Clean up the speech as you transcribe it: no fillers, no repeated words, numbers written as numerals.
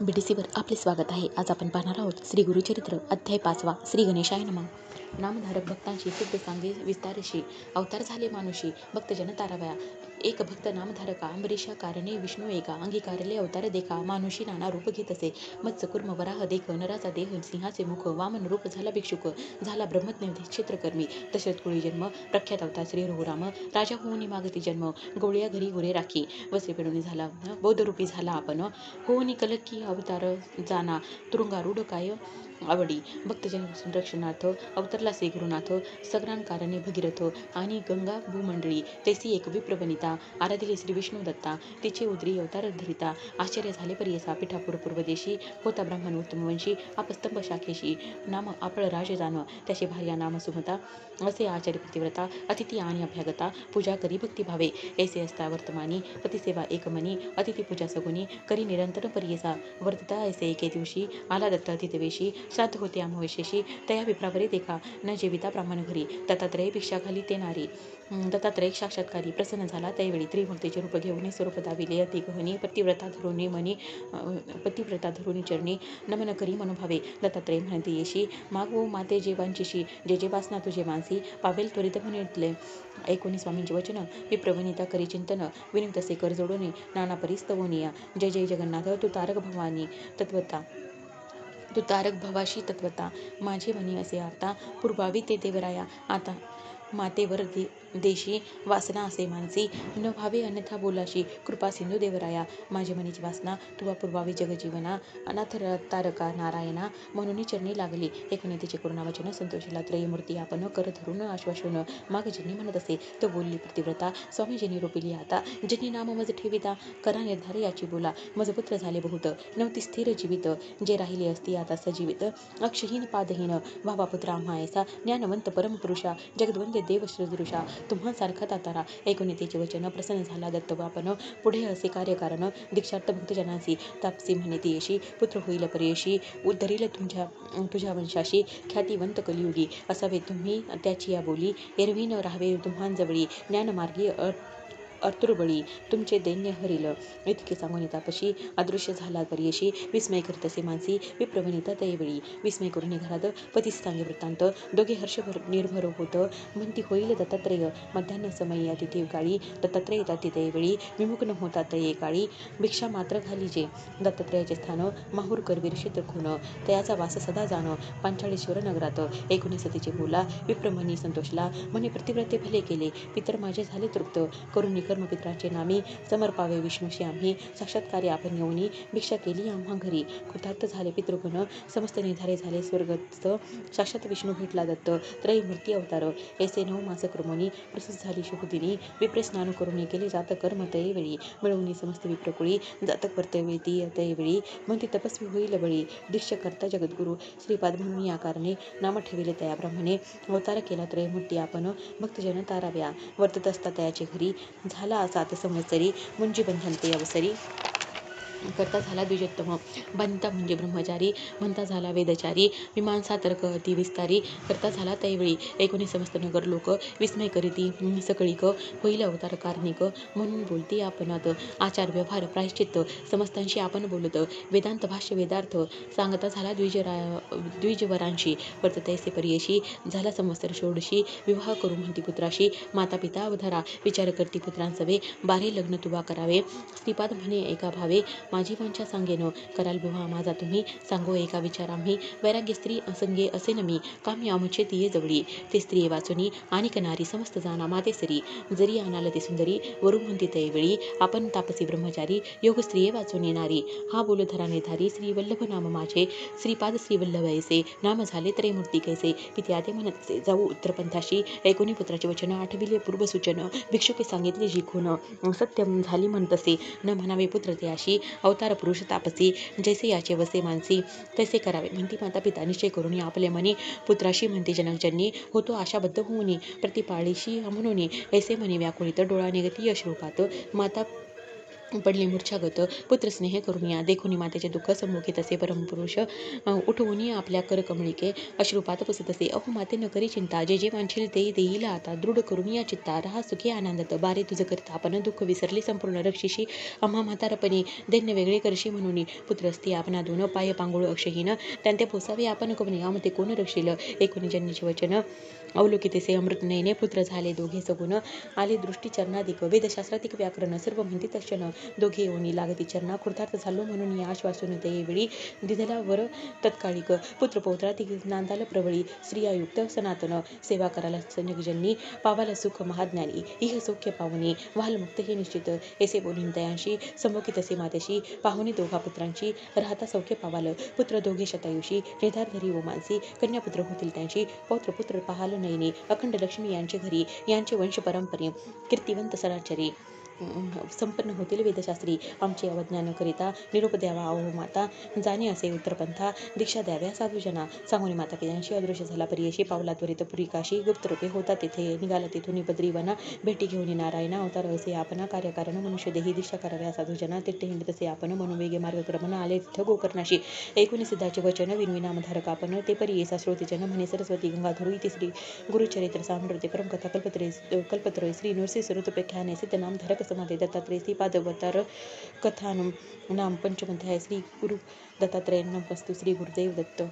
BDCवर आपले स्वागत आहे. आज आपण पाहणार आहोत श्री गुरुचरित्र अध्याय 5वा. श्री गणेशाय नमः. नामधारक भक्तांशी सिद्ध सांगे विस्तारशी अवतार झाले मानुषी भक्तजन तारावया. एक भक्त नामधारका अंबरीशा कारणे विष्णू एका अंगीकारले अवतार देखा मानुषी नाना रूप घेत असे. मत्स्य कुर्म वराह देख नराचा देह सिंहाचे मुख वामन रूप झाला भिक्षुक झाला ब्रह्मज्ञ क्षेत्रकर्मी दशरथ कुळी जन्म प्रख्यात अवतार श्री रघुराम राजा होऊनी मागती जन्म गवळ्या घरी गुरे राखी वसे पेडून झाला बौद्ध रूपी झाला आपण होऊनी कलकी अवतार जाना तुरुंगारूढ काय आवडी भक्तजन रक्षणार्थ अवतरला श्री गुरुनाथ सगरांकारणे भगीरथ आणि गंगा भूमंडळी तैसी एक विप्रवनिता आराधिले श्री विष्णू दत्ता तिचे उदरी अवतार धरिता आश्चर्य झाले परियसा पिठापूर पूर्वदेशी होता ब्राह्मण उत्तम वंशी आपस्तंभ शाखेशी नाम आपळ राज जाण त्याचे भार्या नाम सुमता असे आचार्य प्रतिव्रता अतिथी आणि अभ्यागता पूजा करी भक्तिभावे ऐसे असता वर्तमानी पतिसेवा एकमनी अतिथी पूजा सगुनी करी निरंतर परियसा वर्तता ऐसे एके दिवशी आला दत्त अतिथवेशी श्राद्ध होते आम्हविशेषी तया विप्रावरे देखा न जेविता ब्राह्मण घरी दत्तात्रय भिक्षा खाली ते नारी दत्तात्रय साक्षात्कारी प्रसन्न झाला त्यावेळी त्रिमूर्तीचे रूप घेऊन स्वरूप दाविले अति गहनी पतिव्रता धरुणी मनी पतिव्रता धरुणी चरणी नमन करी मनोभावे दत्तात्रय म्हणते येशी मागवो माते जेवांचीशी जे जे वासना तुझे मानसी पावेल त्वरित म्हणितले. ऐकोनी स्वामींचे वचन विप्रवनिता करी चिंतन विनित तसे कर जोडून नाना परिस्तवनिया जय जय जगन्नाथ तू तारक भवानी तत्वता तू तारक भवाशी तत्वता माझे मनी असे आता पूर्वावी ते देवराया आता मातेवर देशी वासना असे मानसी न भावे अन्यथा बोलाशी कृपा सिंधू देवराया माझे मनीची वासना तुवा पूर्वावी जगजीवना अनाथ तारका नारायणा म्हणून चरणी लागली. एकूण तिचे करुणावचन संतोषला त्रयमूर्ती आपण कर धरून आश्वासन माग ज्यांनी म्हणत असे तो बोलली प्रतिव्रता स्वामी ज्यांनी रोपिली आता ज्यांनी नाम मज ठेविता करा निर्धार याची बोला मज पुत्र झाले बहुत नव्हती स्थिर जीवित जे राहिले असती आता सजीवित अक्षहीन पादहीन व्हावा पुत्र आम्हा ऐसा ज्ञानवंत परमपुरुषा जगद्वंद्य देव सदृशा तुम्हा सारखा तातारा. ऐकून त्याचे वचन प्रसन्न झाला दत्त बापन पुढे असे कार्यकारण दीक्षार्थ भक्तजनांसी तापसी म्हणे येशी पुत्र होईल परेशी उद्धरील तुझ्या वंशाशी ख्यातिवंत कलियुगी असावे तुम्ही त्याची या बोली एरवी न राहावे तुम्हांजवळी ज्ञानमार्गी अर्तुरबळी तुमचे दैन्य हरिल. इतके सांगून तापशी अदृश्य झाला परियशी विस्मय करीत असे मानसी विप्रवनिता त्यावेळी विस्मय करून घरात पतीस सांगे वृत्तांत दोघे हर्षभर निर्भर होत म्हणती होईल दत्तात्रय मध्यान्ह समय या तिथे काळी दत्तात्रय येतात त्यावेळी विमुख न होता तये काळी भिक्षा मात्र घालीजे दत्तात्रयाचे स्थान माहूर करवीर क्षेत्र खून तयाचा वास सदा जाण पांचाळेश्वर नगरात. ऐकून सतीचे बोला विप्रमणी संतोषला म्हणे प्रतिव्रते भले केले पितर माझे झाले तृप्त करून कर्मपित्रांचे नामी समर्पावे विष्णूशी आम्ही साक्षात्कारी आपण येऊनी भिक्षा केली आम्हा घरी कृतार्थ झाले पितृगुण समस्त निधारे झाले स्वर्गस्थ साक्षात विष्णू भेटला दत्त त्रयमूर्ती अवतार ऐसे 9 मास क्रमणी प्रसिद्ध झाली शुभदिनी विप्रे स्नान करून केले जात कर्म तयेवेळी मिळवणी समस्त विप्रकुळी जातक कर्तव्य ती तयेवेळी म्हणती तपस्वी होईल बळी दीक्ष करता जगद्गुरु श्रीपाद म्हणून या कारणे नाम ठेविले तया ब्राह्मणे अवतार केला त्रयमूर्ती आपण भक्तजन ताराव्या वर्तत असता तयाचे घरी झाला 7 संवत्सरी मुंजी बंधनते अवसरी करता झाला द्विजोत्तम बनता म्हणजे ब्रह्मचारी म्हणता झाला वेदचारी मीमांसा तर्क अति विस्तारी करता झाला त्यावेळी ऐकून समस्त नगर लोक विस्मय करीती सकळीक होईल अवतार कारणिक म्हणून बोलती आपणात आचार व्यवहार प्रायश्चित्त समस्तांशी आपण बोलत वेदांत भाष्य वेदार्थ सांगता झाला द्विजवरांशी वर्ततैसे परियशी झाला संवत्सर षोडशी विवाह करू म्हणती पुत्राशी माता पिता अवधारा विचार करती पुत्रांसवे बारे लग्न तुवा करावे श्रीपाद म्हणे एका भावे माझी वांछा सांगेन कराल विवाह माझा तुम्ही सांगो एका विचार आम्ही वैराग्य स्त्री असंगे असे नमी कामी आमचे तिये जवळी ते स्त्रिये वाचुनी आणि कनारी समस्त जाना माते सरी जरी आणाल ते सुंदरी वरू म्हणती तयवेळी आपण तापसी ब्रह्मचारी योग स्त्रिये वाचून येणारी हा बोल धरा निर्धारी श्री वल्लभ नाम माझे श्रीपाद श्री वल्लभ ऐसे नाम झाले त्रयमूर्ती कैसे पित्यादे म्हणत जाऊ उत्तरपंथाशी ऐकोनी पुत्राचे वचन आठविले पूर्वसूचन भिक्षुके सांगितले जिखून सत्यम झाली म्हणतसे न म्हणावे पुत्र त्याशी अवतार पुरुष तापसी जैसे याचे वसे मानसी तैसे करावे म्हणती माता पिता निश्चय करून आपले मनी पुत्राशी म्हणते जनकजन्नी होतो आशाबद्ध होऊनी प्रतिपाळीशी म्हणून ऐसे म्हणे व्याकुळित डोळा निगती अश्रुपात माता पडली मूर्छागत. पुत्रस्नेह करुणिया देखुनी मातेचे दुःख सम्मुखी तसे परमपुरुष उठवून आपल्या करकमळिके अश्रुपात पुसतसे. अहो माते न करी चिंता, जे जे वांछेल ते देईल आता. दृढ करुणिया चित्ता, राहा सुखी आनंदात. बारे तुझ करिता आपण दुःख विसरले संपूर्ण. रक्षिशी आम्हा म्हातारपणी, दैन्य वेगळे करशी म्हणून. पुत्रस्ती आपणा दोन, पाय पांगुळ अक्षहीन. त्यांते पोसावे आपण कवने, आमते कोण रक्षील. एकूणी जन्नीचे वचन अवलोकितेसे अमृत नयने. पुत्र झाले दोघे सगुण, आले दृष्टी चरणाधिक. वेदशास्त्राधिक व्याकरण सर्व म्हणती तक्षण. दोघे येऊनी लागती चरणा, कृतार्थ झालो म्हणून या आश्वासून ते वेळी. दिधला वर तत्काळिक, पुत्र पौत्राती नांदाल प्रवळी. स्त्रियायुक्त सनातन, सेवा कराला जन्नी. पावाला सुख महाज्ञानी, इह सौख्य पावनी. व्हाल मुक्त हे निश्चित, ऐसे बोलून दयांशी. सम्मुखी तसे मातेशी, पाहुणी दोघा पुत्रांची. राहता सौख्य पावाल, पुत्र दोघे शतायुषी. निर्धार धरी व मानसी, कन्यापुत्र होतील त्यांची. पौत्र पुत्र पाहाल नयनी, अखंड लक्ष्मी यांचे घरी. यांचे वंश परंपरे, कीर्तिवंत सराचरी. संपन्न होतील वेदशास्त्री. आमचे अवज्ञान करिता, निरोप द्यावा अहो माता. जाणे असे उत्तरपंथा, दीक्षा द्याव्या साधूजना. सांगून माता पित्यांशी अदृश्य झाला परियशी. पावला त्वरित पुरी काशी, गुप्तरूपे होता तेथे. निघाला तेथून बद्रीवना, भेटी घेऊन नारायणा. अवतार असे आपणा, कार्यकारण मनुष्य देही. दीक्षा कराव्या साधूजना, तीर्थे हिंड तसे आपण. म्हणून वेगे मार्गक्रमण, आले तिथ गोकर्णाशी. ऐकून सिद्धाचे वचन, विनवी नामधारक आपण. ते परी येसा श्रोतेजन, म्हणे सरस्वती गंगाधरू. इति श्री गुरुचरित्र साम्राज्य परमकथा कल्पत्रय श्री नृसिंह ऋतुपेख्याने सिद्ध नामधारक समाधे दत्तात्रय श्रीपादवतार कथानम नाम पंचमाध्याय. श्री गुरु दत्तात्रय नमस्तु. श्री गुरुदेव दत्त.